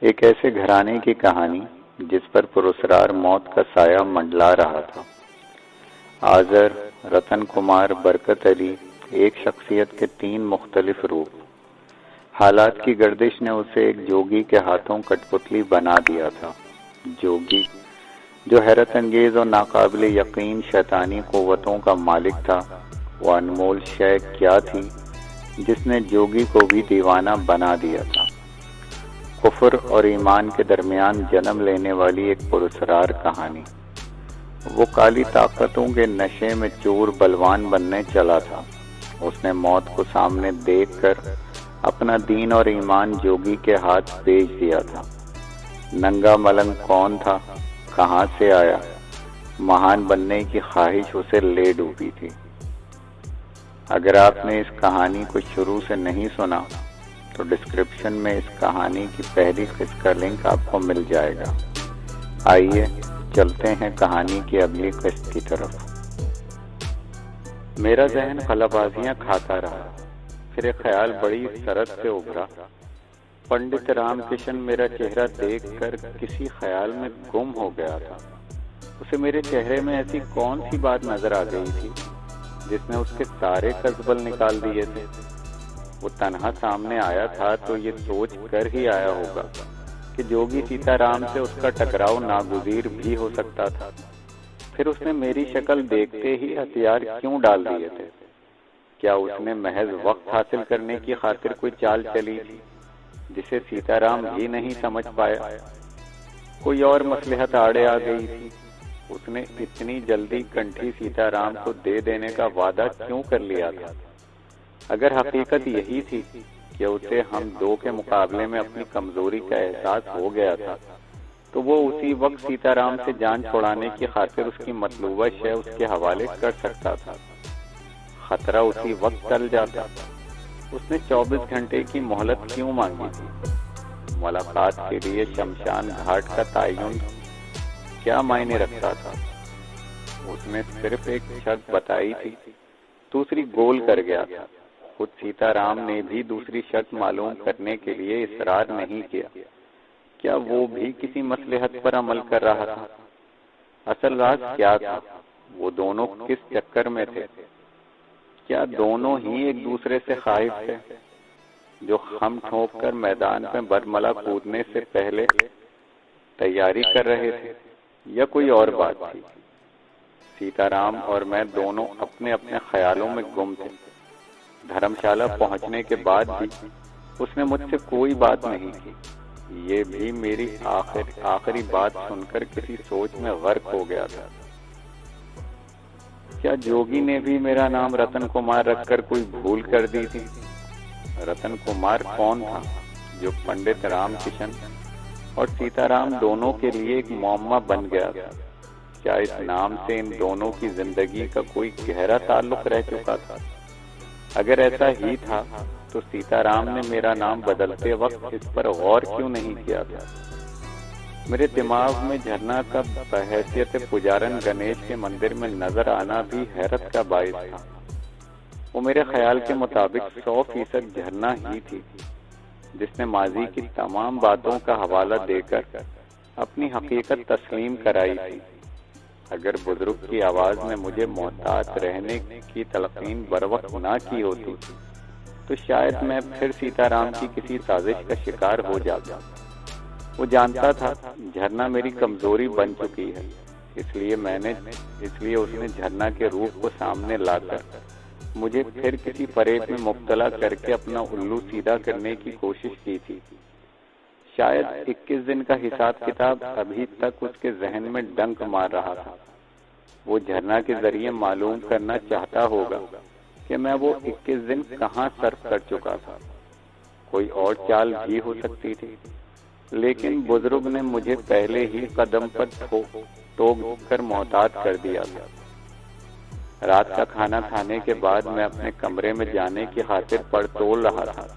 एक ऐसे घराने की कहानी जिस पर पुरस्कार मौत का साया मंडला रहा था। आजर, रतन कुमार, बरकत अली, एक शख्सियत के तीन मुख्तलिफ रूप। हालात की गर्दिश ने उसे एक जोगी के हाथों कठपुतली बना दिया था। जोगी जो हैरत अंगेज और नाकाबिल यकीन शैतानी कुव्वतों का मालिक था। वो अनमोल शय क्या थी जिसने जोगी को भी दीवाना बना दिया था। कुफ्र और ईमान के दरमियान जन्म लेने वाली एक पुरस्कार कहानी। वो काली ताकतों के नशे में चूर बलवान बनने चला था। उसने मौत को सामने देखकर अपना दीन और ईमान जोगी के हाथ बेच दिया था। नंगा मलंग कौन था, कहां से आया, महान बनने की ख्वाहिश उसे ले डूबी थी। अगर आपने इस कहानी को शुरू से नहीं सुना तो डिस्क्रिप्शन में इस कहानी की पहली किस्त का लिंक आपको मिल जाएगा। आइए चलते हैं कहानी की अगली किस्त की तरफ। मेरा जहन खलाबाजियां खाता रहा। फिर एक ख्याल बड़ी सरत से उभरा। पंडित रामकिशन मेरा चेहरा देखकर किसी ख्याल में गुम हो गया था। उसे मेरे चेहरे में ऐसी कौन सी बात नजर आ गई थी जिसने उसके सारे कस्बल निकाल दिए थे। वो तन्हा सामने आया था तो ये सोच कर ही आया होगा कि जोगी सीताराम से उसका टकराव नागुजीर भी हो सकता था। फिर उसने मेरी शक्ल देखते ही हथियार क्यों डाल दिए थे? क्या उसने महज वक्त हासिल करने की खातिर कोई चाल चली थी जिसे सीताराम भी नहीं समझ पाया? कोई और मसलहत आड़े आ गई थी? उसने इतनी जल्दी कंठी सीताराम को दे देने का वादा क्यों कर लिया था? अगर हकीकत यही थी कि उसे हम दो के मुकाबले में अपनी कमजोरी का एहसास हो गया था, तो वो उसी वक्त सीताराम से जान छुड़ाने की खातिर उसकी मतलूबा शय उसके हवाले कर सकता था। खतरा उसी वक्त टल जाता। उसने 24 घंटे की मोहलत क्यों मांगी थी? मुलाकात के लिए शमशान घाट का तयन क्या मायने रखता था? उसने सिर्फ एक शर्त बताई थी, दूसरी गोल कर गया था। खुद सीताराम ने भी दूसरी शर्त मालूम करने के लिए इसरार नहीं किया। क्या वो भी किसी मसलहत पर अमल कर रहा था? असल राज क्या था? वो दोनों किस चक्कर में थे? क्या दोनों ही एक दूसरे से खाइफ थे, जो हम ठोक कर मैदान में बरमला कूदने से पहले तैयारी कर रहे थे, या कोई और बात थी? सीताराम और मैं दोनों अपने अपने ख्यालों में गुम थे। धर्मशाला पहुंचने के बाद भी उसने मुझसे कोई बात नहीं की। ये भी मेरी आखिरी बात सुनकर किसी सोच में गर्क हो गया था। क्या जोगी ने भी मेरा नाम रतन कुमार रखकर कोई भूल कर दी थी? रतन कुमार कौन था जो पंडित रामकिशन और सीताराम दोनों के लिए एक मौम्मा बन गया था? क्या इस नाम से इन दोनों की जिंदगी का कोई गहरा ताल्लुक रह चुका था? अगर ऐसा ही था तो सीताराम ने मेरा नाम बदलते वक्त इस पर गौर क्यों नहीं किया था? मेरे दिमाग में झरना का बहैसियत पुजारन गणेश के मंदिर में नजर आना भी हैरत का बाइस था। वो मेरे ख्याल के मुताबिक 100% झरना ही थी जिसने माजी की तमाम बातों का हवाला देकर अपनी हकीकत तस्लीम कराई थी। अगर बुजुर्ग की आवाज में मुझे मोहतात रहने की तलकीन बरवक्त ना की होती तो शायद मैं फिर सीताराम की किसी साजिश का शिकार हो जाता। वो जानता था झरना मेरी कमजोरी बन चुकी है, इसलिए उसने झरना के रूप को सामने लाकर मुझे फिर किसी फरेब में मुब्तला करके अपना उल्लू सीधा करने की कोशिश की थी। शायद 21 दिन का हिसाब किताब अभी तक उसके जहन में डंक मार रहा था। वो झरना के जरिए मालूम करना चाहता होगा कि मैं वो 21 दिन कहाँ सर्फ कर चुका था। कोई और चाल भी हो सकती थी, लेकिन बुजुर्ग ने मुझे पहले ही कदम पर टोक कर मोहतात कर दिया था। रात का खाना खाने के बाद मैं अपने कमरे में जाने की खातिर पड़तोल रहा था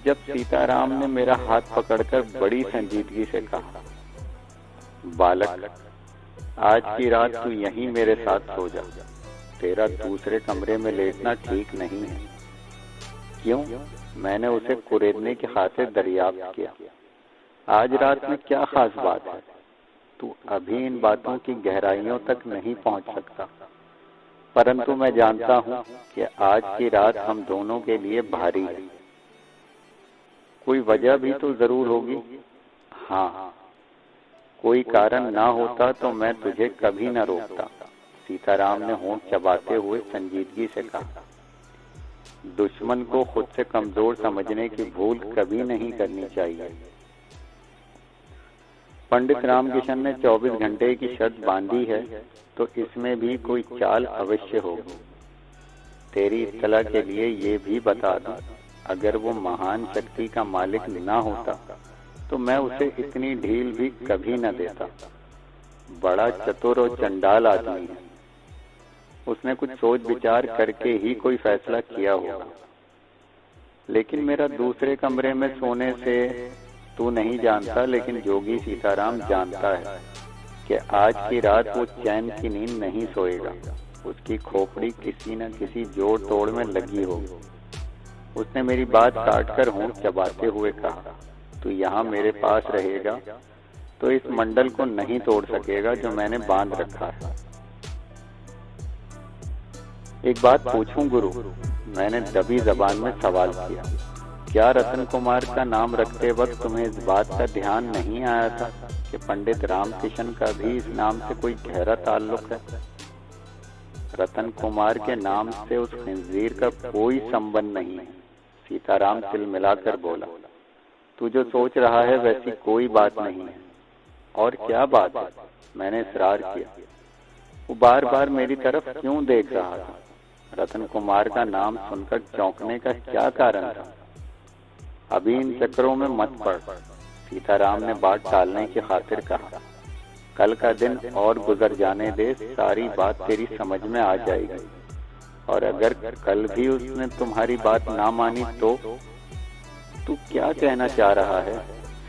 जब सीताराम ने मेरा हाथ पकड़कर बड़ी संजीदगी से कहा, बालक, आज की रात तू यहीं मेरे साथ सो जा। तेरा दूसरे कमरे में लेटना ठीक नहीं है। क्यों? मैंने उसे कुरेदने की खातिर दरियाफ्त किया। आज रात में क्या खास बात है? तू अभी इन बातों की गहराइयों तक नहीं पहुंच सकता, परंतु मैं जानता हूं कि आज की रात हम दोनों के लिए भारी है। कोई वजह भी तो जरूर होगी। हाँ, कोई कारण ना होता तो मैं तुझे कभी न रोकता, सीताराम ने होंठ चबाते हुए संजीदगी से कहा। दुश्मन को खुद से कमजोर समझने की भूल कभी नहीं करनी चाहिए। पंडित रामकिशन ने 24 घंटे की शर्त बांधी है, तो इसमें भी कोई चाल अवश्य होगी। तेरी इत्तला के लिए ये भी बता दूं, अगर वो महान शक्ति का मालिक ना होता तो मैं उसे इतनी ढील भी कभी न देता। बड़ा चतुर और चंडाल आदमी है। उसने कुछ सोच विचार करके ही कोई फैसला किया होगा। लेकिन मेरा दूसरे कमरे में सोने से तू नहीं जानता, लेकिन जोगी सीताराम जानता है कि आज की रात वो चैन की नींद नहीं सोएगा। उसकी खोपड़ी किसी न किसी जोड़ तोड़ में लगी होगी। उसने मेरी बात काटकर होंठ चबाते हुए कहा, तू यहाँ मेरे पास रहेगा तो इस मंडल को नहीं तोड़ सकेगा जो मैंने बांध रखा है। एक बात पूछूं गुरु? मैंने दबी जबान में सवाल किया। क्या रतन कुमार का नाम रखते वक्त तुम्हें इस बात का ध्यान नहीं आया था कि पंडित रामकिशन का भी इस नाम से कोई गहरा ताल्लुक है? रतन कुमार के नाम से उस खंजीर का कोई संबंध नहीं है, सीताराम तिलमिलाकर बोला। तू जो सोच रहा है वैसी कोई बात नहीं है। और क्या बात है? मैंने इसरार किया। वो बार बार मेरी तरफ क्यों देख रहा था? रतन कुमार का नाम सुनकर चौंकने का क्या कारण था? अभी इन चक्करों में मत पड़, सीताराम ने बात टालने की खातिर कहा। कल का दिन और गुजर जाने दे, सारी बात तेरी समझ में आ जाएगी। और अगर कल भी उसने तुम्हारी बात ना मानी तो? तू क्या कहना चाह रहा है?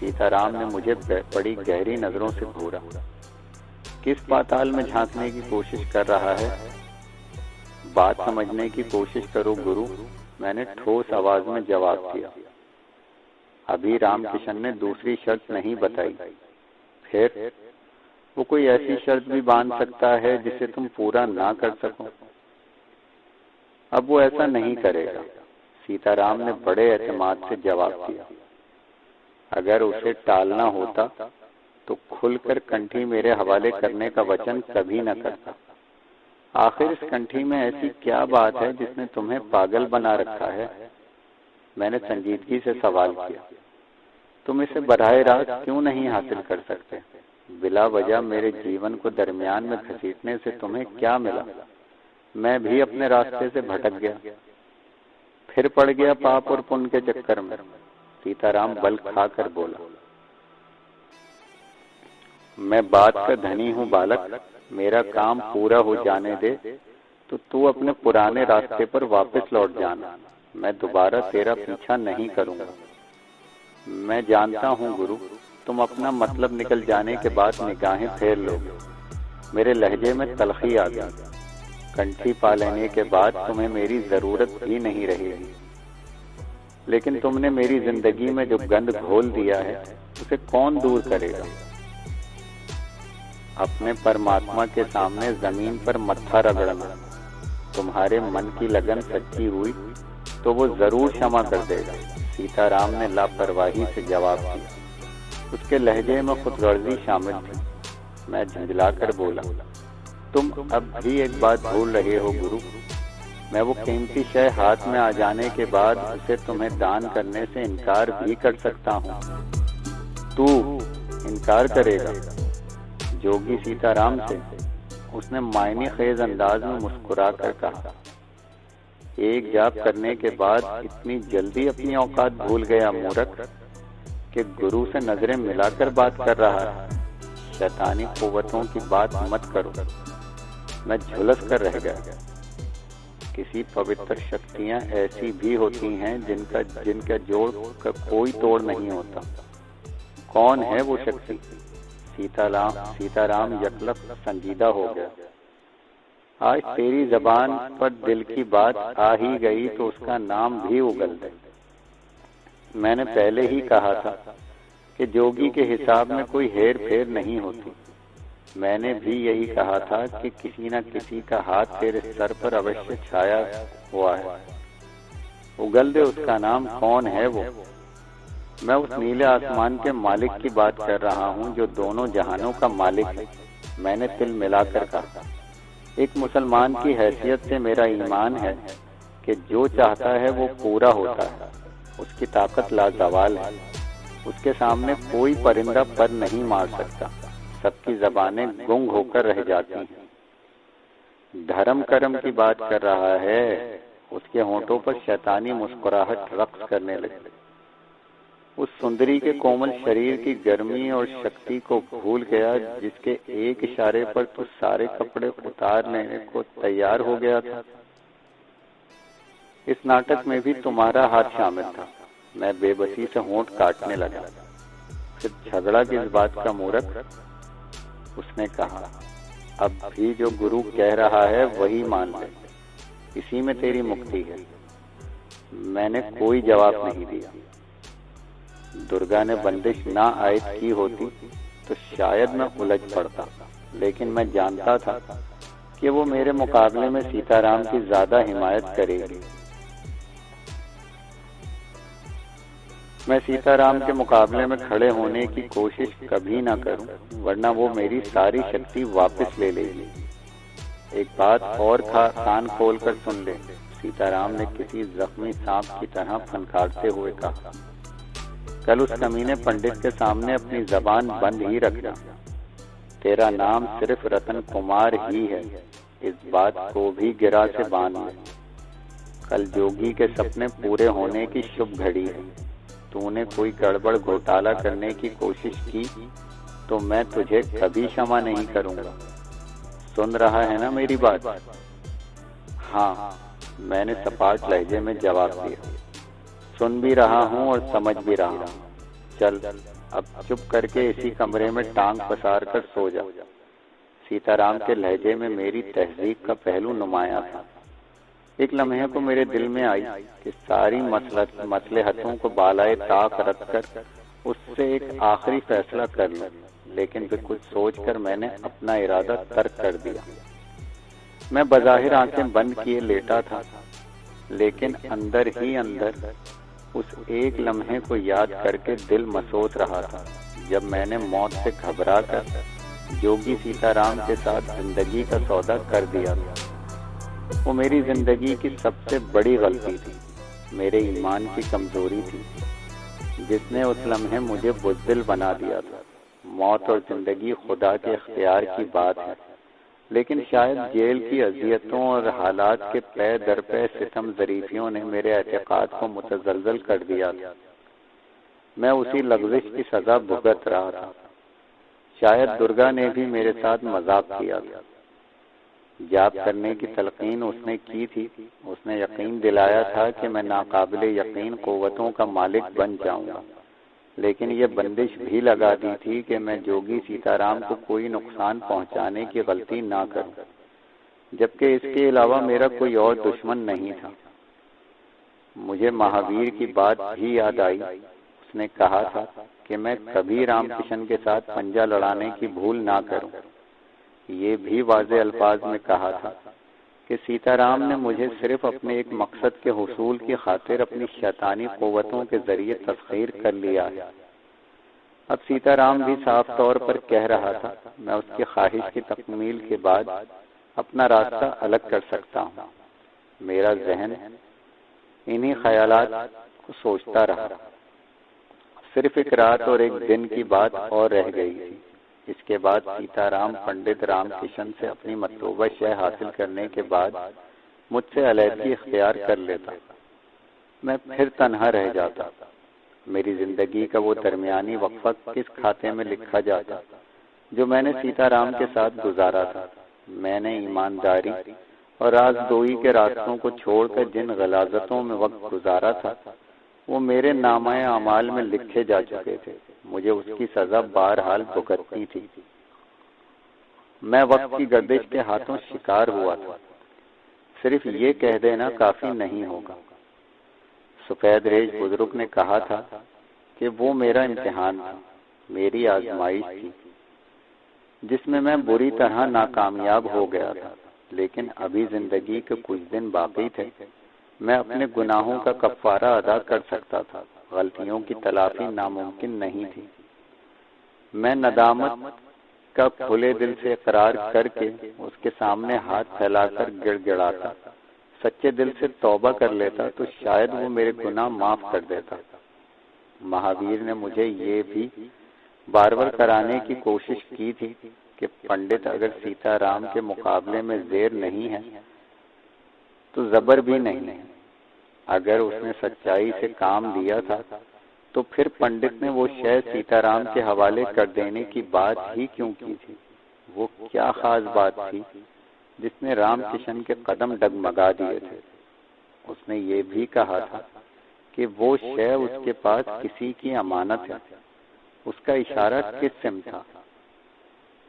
सीताराम ने मुझे बड़ी गहरी नजरों से घूरा। किस पाताल में झांकने की कोशिश कर रहा है? बात समझने की कोशिश करो गुरु, मैंने ठोस आवाज में जवाब दिया। अभी रामकिशन ने दूसरी शर्त नहीं बताई। फिर वो कोई ऐसी शर्त भी बांध सकता है जिसे तुम पूरा ना कर सको? अब वो ऐसा नहीं करेगा, सीताराम ने बड़े एतमाद से जवाब दिया। अगर उसे टालना होता तो खुलकर कंठी मेरे हवाले करने का वचन कभी न करता। आखिर इस कंठी में ऐसी क्या बात है जिसने तुम्हें पागल बना रखा है? मैंने संजीदगी से सवाल किया। तुम इसे बराह रास्त क्यों नहीं हासिल कर सकते? बिला वजह मेरे जीवन को दरमियान में घसीटने से तुम्हें क्या मिला? मैं भी अपने रास्ते से भटक गया, फिर पड़ गया पाप और पुण्य के चक्कर में। सीताराम बल खाकर बोला। मैं बात का धनी हूँ बालक, मेरा काम पूरा हो जाने दे तो तू अपने पुराने रास्ते पर वापस लौट जाना। मैं दोबारा तेरा पीछा नहीं करूंगा। मैं जानता हूँ गुरु, तुम अपना मतलब निकल जाने के बाद निगाहें फेर लोगे। मेरे लहजे में तलखी आ गई। कंठी पा लेने के बाद तुम्हें मेरी जरूरत भी नहीं रहेगी। लेकिन तुमने मेरी जिंदगी में जो गंद घोल दिया है उसे कौन दूर करेगा? अपने परमात्मा के सामने जमीन पर मत्था रगड़ना। तुम्हारे मन की लगन सच्ची हुई तो वो जरूर क्षमा कर देगा, सीताराम ने लापरवाही से जवाब दिया। उसके लहजे में खुदगर्जी शामिल थी। मैं झंझलाकर बोला, तुम अब भी एक बात भूल रहे हो गुरु। मैं वो कीमती शय हाथ में आ जाने के बाद उसे तुम्हें दान करने से इनकार भी कर सकता हूँ। तू इनकार करेगा? जोगी सीताराम से उसने मायने खेज अंदाज में मुस्कुरा कर कहा। एक जाप करने के बाद इतनी जल्दी अपनी औकात भूल गया मूर्ख कि गुरु से नजरें मिलाकर बात कर रहा है। शैतानी कुव्वतों की बात मत करो। मैं झुलस कर रह गया। किसी पवित्र शक्तियां ऐसी भी होती हैं जिनका जोड़ का कोई तोड़ नहीं होता। कौन है वो शक्ति? सीताराम यकलक संजीदा हो गया। आज तेरी जबान पर दिल की बात आ ही गई तो उसका नाम भी उगल दे। मैंने पहले ही कहा था कि जोगी के हिसाब में कोई हेर फेर नहीं होती। मैंने भी यही कहा था कि किसी न किसी का हाथ तेरे सर पर अवश्य छाया हुआ है। उगल दे उसका नाम, कौन है वो? मैं उस नीले आसमान के मालिक की बात कर रहा हूँ जो दोनों जहानों का मालिक है, मैंने तिल मिलाकर कहा। एक मुसलमान की हैसियत से मेरा ईमान है कि जो चाहता है वो पूरा होता है। उसकी ताकत लाजवाल है, उसके सामने कोई परिंदा पर नहीं मार सकता। सबकी जबानें गुंग होकर रह जाती हैं। धर्म कर्म की बात कर रहा है, उसके होंठों पर शैतानी मुस्कुराहट रक्स करने लगी। उस सुंदरी के कोमल शरीर की गर्मी और शक्ति को भूल गया जिसके एक इशारे पर तू सारे कपड़े उतार लेने को तैयार हो गया था। इस नाटक में भी तुम्हारा हाथ शामिल था। मैं बेबसी से होंठ काटने लगा। फिर झगड़ा किस बात का मूर्ख, उसने कहा। अब भी जो गुरु कह रहा है वही मान ले, इसी में तेरी मुक्ति है। मैंने कोई जवाब नहीं दिया। दुर्गा ने बंदिश ना आयत की होती तो शायद मैं उलझ पड़ता, लेकिन मैं जानता था कि वो मेरे मुकाबले में सीताराम की ज्यादा हिमायत करेगी। मैं सीताराम के मुकाबले में खड़े होने की कोशिश कभी ना करूं, वरना वो मेरी सारी शक्ति वापस ले लेगी। एक बात और कान खोलकर सुन ले, सीताराम ने किसी जख्मी सांप की तरह फनकारते हुए कहा। कल उस कमीने पंडित के सामने अपनी जबान बंद ही रखना। तेरा नाम सिर्फ रतन कुमार ही है, इस बात को भी गिरा से बांध ले। कल जोगी के सपने पूरे होने की शुभ घड़ी है। तूने कोई गड़बड़ घोटाला करने की कोशिश की तो मैं तुझे कभी क्षमा नहीं करूंगा। सुन रहा है ना मेरी बात? हाँ, मैंने सपाट लहजे में जवाब दिया। सुन भी रहा हूँ और समझ भी रहा हूँ। चल अब चुप करके इसी कमरे में टांग पसार कर सो जा। सीताराम के लहजे में मेरी तहजीब का पहलू नुमाया था। एक लम्हे को मेरे दिल में आई कि सारी मसलहतों को बालाए ताक रखकर उससे एक आखिरी फैसला कर लूं, लेकिन फिर कुछ सोचकर मैंने अपना इरादा तर्क कर दिया। मैं बज़ाहिर आंखें बंद किए लेटा था, लेकिन अंदर ही अंदर उस एक लम्हे को याद करके दिल मसोस रहा था जब मैंने मौत से घबराकर जोगी सीताराम के साथ जिंदगी का सौदा कर दिया था। वो मेरी जिंदगी की सबसे बड़ी गलती थी, मेरे ईमान की कमजोरी थी, जिसने उस लम्हे मुझे बुज़दिल बना दिया था। मौत और जिंदगी खुदा के इख्तियार की बात है, लेकिन शायद जेल की अजियतों और हालात के पै दर पै सितम ज़रीफियों ने मेरे एतकाद को मुतज़लज़ल कर दिया था। मैं उसी लग़्ज़िश की सज़ा भुगत रहा था। शायद दुर्गा ने भी मेरे साथ मजाक किया था। जाप करने की तलकीन उसने की थी। उसने यकीन दिलाया था कि मैं नाकाबिले यकीन क़ुव्वतों का मालिक बन जाऊंगा, लेकिन ये बंदिश भी लगा दी थी कि मैं जोगी सीताराम को कोई नुकसान पहुंचाने की गलती ना करूं, जबकि इसके अलावा मेरा कोई और दुश्मन नहीं था। मुझे महावीर की बात भी याद आई। उसने कहा था कि मैं कभी रामकिशन के साथ पंजा लड़ाने की भूल ना करूं। ये भी वाज़े अल्फाज में कहा था कि सीताराम ने मुझे सिर्फ अपने एक मकसद के हुसूल की खातिर अपनी शैतानी क़ुव्वतों के जरिए तस्खीर कर लिया है। अब सीताराम भी साफ तौर पर कह रहा था, मैं उसकी ख्वाहिश की तकमील के बाद अपना रास्ता अलग कर सकता हूँ। मेरा जहन इन्हीं ख्यालात को सोचता रहा। सिर्फ एक रात और एक दिन की बात और रह गई थी। इसके बाद सीताराम पंडित रामकिशन से अपनी मतलूबा शय हासिल करने के बाद मुझसे अलहदगी इख्तियार कर लेता। मैं फिर तन्हा रह जाता। मेरी जिंदगी का वो दरमियानी वक्फा किस खाते में लिखा जाता जो मैंने सीताराम के साथ गुजारा था। मैंने ईमानदारी और राजदोई के रास्तों को छोड़कर जिन गलाजतों में वक्त गुजारा था वो मेरे नामाए अमाल में लिखे जा चुके थे। मुझे उसकी सजा बहरहाल भुगतनी थी। मैं वक्त की गर्दिश के हाथों शिकार हुआ था। सिर्फ ये कह देना काफी नहीं होगा। सफेद रेश बुजुर्ग ने कहा था कि वो मेरा इम्तिहान था। मेरी आजमाइश थी, जिसमें मैं बुरी तरह नाकामयाब हो गया था। लेकिन अभी जिंदगी के कुछ दिन बाकी थे। मैं अपने गुनाहों का कफ्फारा अदा कर सकता था। गलतियों की तलाफी नामुमकिन नहीं थी। मैं नदामत का खुले दिल से इकरार करके उसके सामने हाथ फैलाकर गिड़गिड़ाता, सच्चे दिल से तौबा कर लेता तो शायद वो मेरे गुनाह माफ कर देता। महावीर ने मुझे ये भी बार-बार कराने की कोशिश की थी कि पंडित अगर सीताराम के मुकाबले में ज़ेर नहीं है तो ज़बर भी नहीं है। अगर उसने सच्चाई से काम लिया था तो फिर पंडित ने वो शय सीताराम के हवाले कर देने की बात ही क्यों की थी? वो क्या खास बात थी जिसने रामकिशन के कदम डगमगा दिए थे? उसने ये भी कहा था कि वो शय उसके पास किसी की अमानत है। उसका इशारा किस सिम था?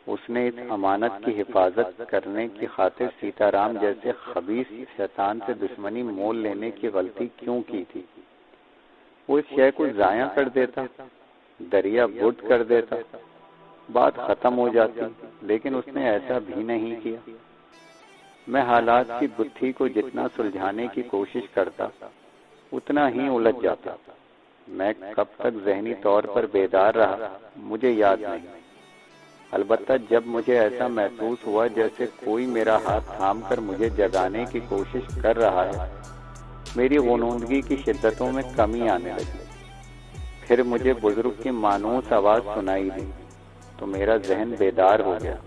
उसने इस अमानत की हिफाजत करने की खातिर सीताराम जैसे खबीस शैतान से दुश्मनी मोल लेने की गलती क्यों की थी? वो इस शय को जाया कर देता, दरिया बुट कर देता, बात खत्म हो जाती, लेकिन उसने ऐसा भी नहीं किया। मैं हालात की गुत्थी को जितना सुलझाने की कोशिश करता उतना ही उलझ जाता। मैं कब तक ज़हनी तौर पर बेदार रहा मुझे याद नहीं। अलबत्ता जब मुझे ऐसा महसूस हुआ जैसे कोई मेरा हाथ थाम कर मुझे जगाने की कोशिश कर रहा है, मेरी ग़ुनूदगी की शिद्दतों में कमी आने लगी। फिर मुझे बुजुर्ग की मानूस आवाज़ सुनाई दी तो मेरा जहन बेदार हो गया।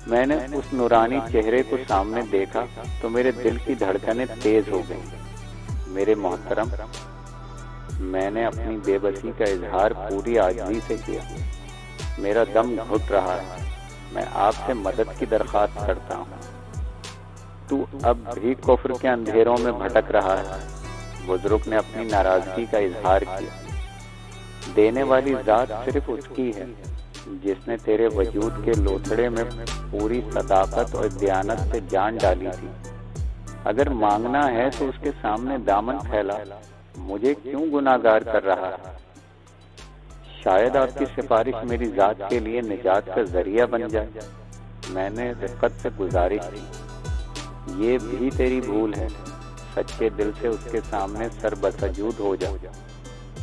मैंने उस नूरानी चेहरे को सामने देखा तो मेरे दिल की धड़कनें तेज हो गईं। मेरे मोहतरम, मैंने अपनी बेबसी का इजहार पूरी आज़मी से किया। मेरा दम घुट रहा है। मैं आपसे मदद की दरख्वास्त करता हूँ। तू अब भी कुफ्र के अंधेरों में भटक रहा है। बुजुर्ग ने अपनी नाराजगी का इजहार किया। देने वाली जात सिर्फ उसकी है जिसने तेरे वजूद के लोथड़े में पूरी सदाकत और दयानत से जान डाली थी। अगर मांगना है तो उसके सामने दामन फैला। मुझे क्यों गुनाहगार कर रहा है? शायद आपकी सिफारिश मेरी जात के लिए निजात का जरिया बन जाए। मैंने रिफ़्क़त से गुजारिश की, ये भी तेरी भूल है। सच्चे दिल से उसके सामने सर बसजूद हो जा।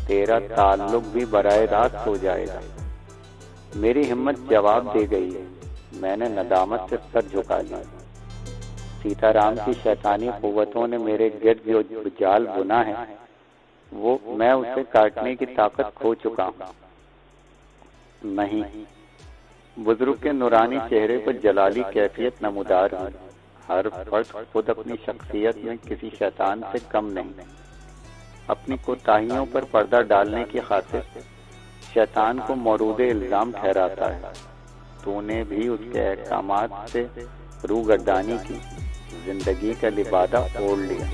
तेरा ताल्लुक भी बराए रास्त हो जाएगा। मेरी हिम्मत जवाब दे गई है। मैंने नदामत से सर झुका लिया। सीताराम की शैतानी कुव्वतों ने मेरे गिर्द जो जाल बुना है वो मैं उसे काटने की ताकत खो चुका हूँ। नहीं, बुजुर्ग के नूरानी चेहरे पर जलाली कैफियत नमूदार है। हर फर्द खुद अपनी शख्सियत में किसी शैतान से कम नहीं। अपनी कोताहियों पर पर्दा डालने की खातिर शैतान को मौरूदे इल्जाम ठहराता है। तूने भी उसके अहकामात से रूगर्दानी की, जिंदगी का लिबादा ओढ़ लिया।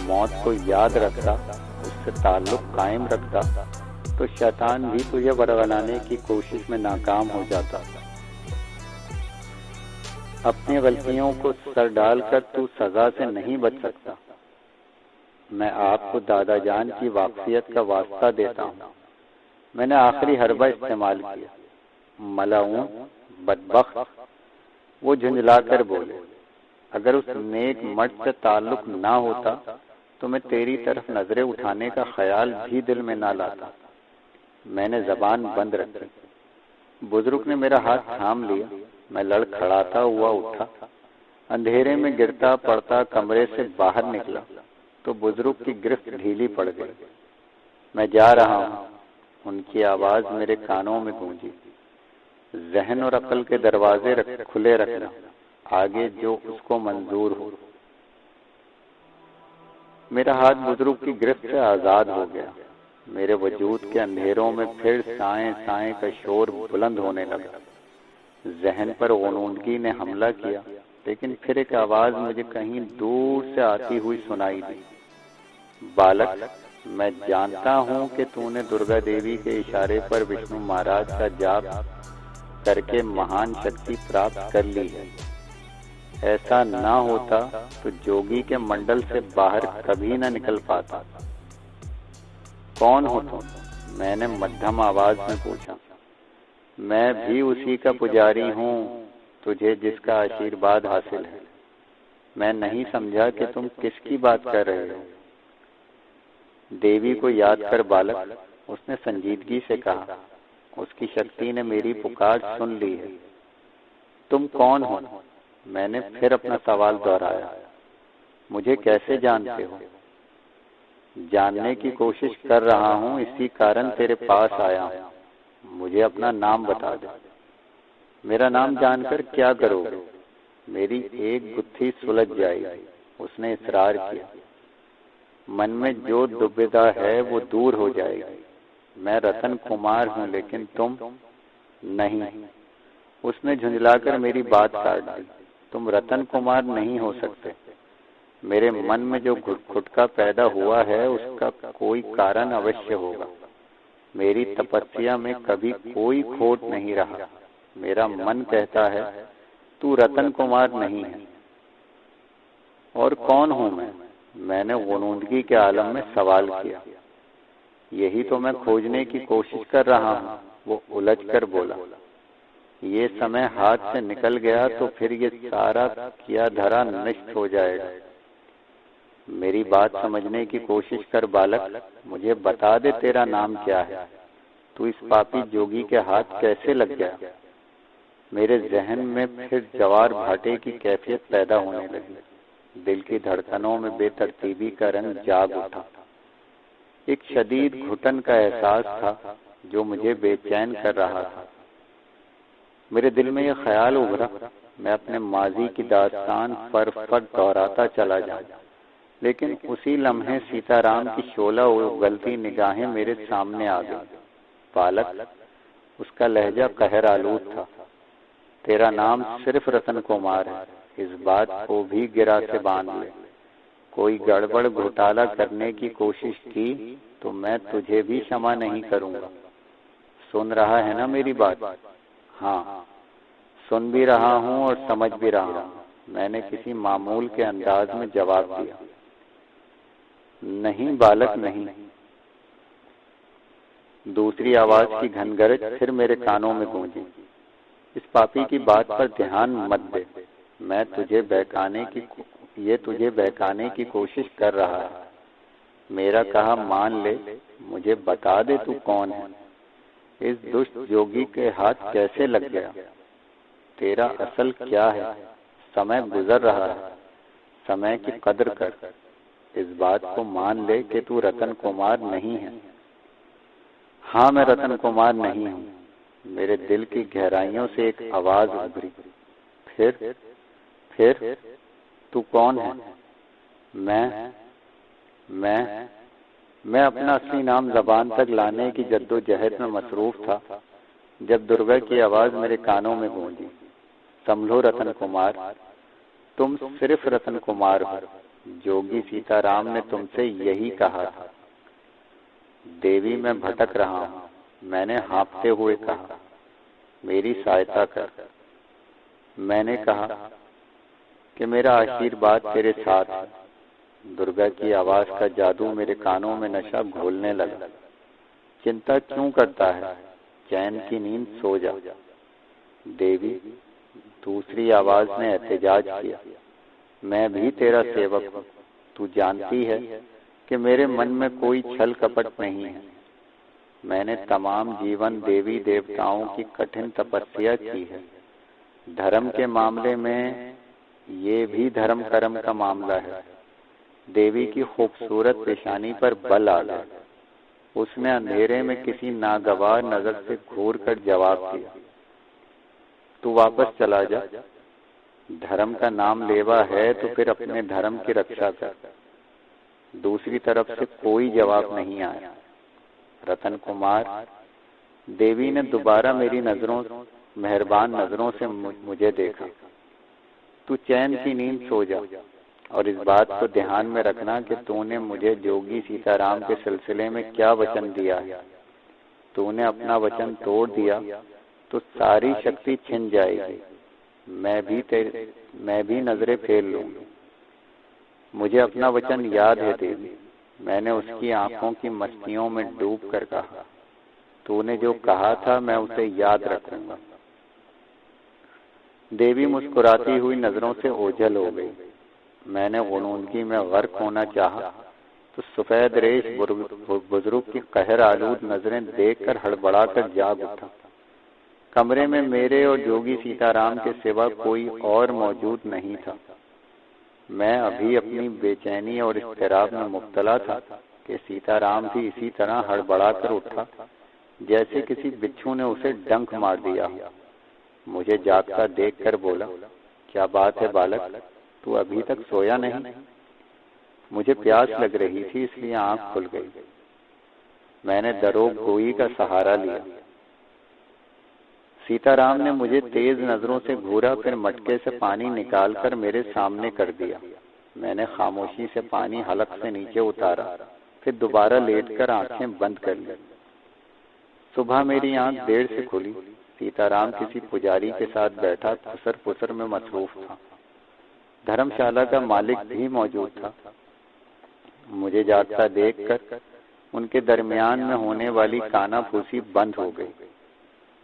मौत को याद रखता, उससे ताल्लुक कायम रखता तो शैतान भी तुझे बरगलाने की कोशिश में नाकाम हो जाता। अपनी गलतियों को सर डालकर तू सजा से नहीं बच सकता। मैं आपको दादा जान की वाकफियत का वास्ता देता हूँ। मैंने आखिरी हरबा इस्तेमाल किया। मलाऊन बदबख्त, वो झुंझलाकर बोले, अगर उस नेक मर्द से ताल्लुक ना होता तो मैं तेरी तरफ नजरें उठाने का ख्याल भी दिल में ना लाता। मैंने जबान बंद रखी। बुजुर्ग ने मेरा हाथ थाम लिया। मैं लड़खड़ाता हुआ उठा। अंधेरे में गिरता पड़ता कमरे से बाहर निकला तो बुजुर्ग की गिरफ्त ढीली पड़ गई। मैं जा रहा हूँ। उनकी आवाज मेरे कानों में गूंजी। जहन और अक्ल के दरवाजे खुले रखना, आगे जो उसको मंजूर हो। मेरा हाथ बुजुर्ग की गिरफ्त से आजाद हो गया। मेरे वजूद के अंधेरों में फिर साएं साएं का शोर बुलंद होने लगा। जहन पर ग़ुनूदगी ने हमला किया, लेकिन फिर एक आवाज मुझे कहीं दूर से आती हुई सुनाई दी। बालक, मैं जानता हूँ कि तूने दुर्गा देवी के इशारे पर विष्णु महाराज का जाप करके महान शक्ति प्राप्त कर ली है। ऐसा ना होता तो जोगी के मंडल से बाहर कभी न निकल पाता। कौन हो तुम? मैंने मध्यम आवाज में पूछा। मैं भी उसी का पुजारी हूँ, तुझे जिसका आशीर्वाद हासिल है। मैं नहीं समझा कि तुम किसकी बात कर रहे हो। देवी को याद कर बालक, उसने संजीदगी से कहा। उसकी शक्ति ने मेरी पुकार सुन ली है। तुम कौन हो? मैंने फिर अपना सवाल दोहराया। मुझे कैसे जानते हो? जानने की कोशिश कर रहा हूँ, इसी कारण तेरे पास आया हूँ। मुझे अपना नाम बता दे। मेरा नाम जानकर क्या करोगे? मेरी एक गुत्थी सुलझ जाएगी, उसने इसरार किया। मन में जो दुविधा है वो दूर हो जाएगी। मैं रतन कुमार हूँ, लेकिन तुम नहीं। उसने झुंझलाकर मेरी बात काट दी। तुम रतन कुमार नहीं हो सकते। मेरे मन में जो खुटका पैदा हुआ है उसका कोई कारण अवश्य होगा। मेरी तपस्या में कभी कोई खोट नहीं रहा। मेरा मन कहता है तू रतन कुमार नहीं है। और कौन हूँ मैं? मैंने गुनूदगी के आलम में सवाल किया। यही तो मैं खोजने की कोशिश कर रहा हूँ, वो उलझ कर बोला। ये समय हाथ से निकल गया तो फिर ये सारा किया धरा नष्ट हो जाएगा। मेरी बात समझने की कोशिश कर बालक, मुझे बता दे तेरा नाम क्या है? तू इस पापी जोगी के हाथ कैसे लग गया? मेरे जहन में फिर जवार भाटे की कैफियत पैदा होने लगी। दिल की धड़कनों में बेतरतीबी का रंग जाग उठा। एक शदीद घुटन का एहसास था जो मुझे बेचैन कर रहा था। मेरे दिल में यह ख्याल उभरा, मैं अपने माजी की दास्तान फर दोहराता चला जाऊं। लेकिन उसी लम्हे सीताराम की शोला उगलती निगाहें मेरे सामने आ गई। बालक, उसका लहजा कहर आलूद था। तेरा नाम सिर्फ रतन कुमार है, इस बात को भी गिरा से बांध ले। कोई गड़बड़ घोटाला करने की कोशिश की तो मैं तुझे भी क्षमा नहीं करूंगा। सुन रहा है ना मेरी बात? हाँ, सुन भी रहा हूँ और समझ भी रहा हूँ, मैंने किसी मामूल के अंदाज में जवाब दिया। नहीं बालक, नहीं। दूसरी आवाज की घनगरज फिर मेरे कानों में गूंजी। इस पापी की बात पर ध्यान मत दे। मैं तुझे बहकाने की कोशिश कर रहा है। मेरा कहा मान ले, मुझे बता दे तू कौन है? इस दुष्ट जोगी के हाथ कैसे लग गया? तेरा असल क्या है? समय गुजर रहा है, समय की कदर कर। इस बात को मान ले कि तू रतन कुमार नहीं है। हाँ, मैं रतन कुमार नहीं हूँ। मेरे दिल की गहराइयों से एक आवाज उभरी। फिर तू कौन है? मैं अपना असली नाम जबान तक लाने की जद्दोजहद में मसरूफ था जब दुर्गा की आवाज मेरे कानों में गूंजी। संभलो रतन कुमार, तुम सिर्फ रतन कुमार हो। जोगी सीताराम ने तुमसे यही कहा था। देवी, मैं भटक रहा हूँ, मैंने हाँफते हुए कहा। मेरी सहायता कर। मैंने कहा कि मेरा आशीर्वाद तेरे साथ है। दुर्गा की आवाज का जादू मेरे कानों में नशा घोलने लगा। चिंता क्यों करता है? चैन की नींद सो जा। देवी, दूसरी आवाज ने एहतजाज किया। मैं भी तेरा सेवक हूँ। तू जानती है कि मेरे मन में कोई छल कपट नहीं है। मैंने तमाम जीवन देवी देवताओं की कठिन तपस्या की है। धर्म के मामले में ये भी धर्म कर्म का मामला है। देवी की खूबसूरत पेशानी पर बल आ गया। उसने अंधेरे में किसी नागवार नजर से घूर कर जवाब दिया, तू वापस चला जा। धर्म का नाम लेवा है तो फिर अपने धर्म की रक्षा कर। दूसरी तरफ से कोई जवाब नहीं आया। रतन कुमार, देवी ने दोबारा मेरी मेहरबान नजरों से मुझे देखा। तू चैन की नींद सो जा और इस बात को ध्यान में रखना कि तूने मुझे जोगी सीताराम के सिलसिले में क्या वचन दिया है। तूने अपना वचन तोड़ दिया तो सारी शक्ति छिन जाएगी। मैं भी नजरें फेर लूंगी। मुझे अपना वचन याद है देवी। मैंने उसकी आंखों की मस्तियों में डूब कर कहा, तूने जो कहा था मैं उसे याद रखूंगा। देवी मुस्कुराती हुई नजरों से ओझल हो गई। मैंने गुनूनगी में गर्क होना चाहा तो सफेद रेश बुजुर्ग की कहर आलूद नजरें देखकर हड़बड़ाकर जाग उठा। कमरे में मेरे और जोगी सीताराम के सिवा कोई और मौजूद नहीं था। मैं अभी अपनी बेचैनी और इस्तिराब में मुब्तला था कि सीताराम भी इसी तरह हड़बड़ाकर उठा जैसे किसी बिच्छू ने उसे डंक मार दिया हो। मुझे जागता देखकर बोला, क्या बात है बालक, तू अभी तक सोया नहीं? मुझे प्यास लग रही थी इसलिए आंख खुल गई। मैंने दरोग गोई का सहारा लिया। सीताराम ने मुझे तेज नजरों से घूरा, फिर मटके से पानी निकालकर मेरे सामने कर दिया। मैंने खामोशी से पानी हलक से नीचे उतारा, फिर दोबारा लेटकर आंखें बंद कर ली। सुबह मेरी आंख देर से खुली। सीताराम किसी पुजारी के साथ बैठा फुसर फुसर में मसरूफ था। धर्मशाला का मालिक भी मौजूद था। मुझे जागता देखकर उनके दरमियान में होने वाली कानाफूसी बंद हो गई।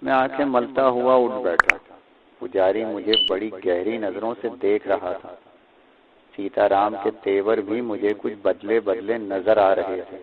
मैं आंखें मलता हुआ उठ बैठा। पुजारी मुझे बड़ी गहरी नजरों से देख रहा था। सीताराम के तेवर भी मुझे कुछ बदले बदले नजर आ रहे थे।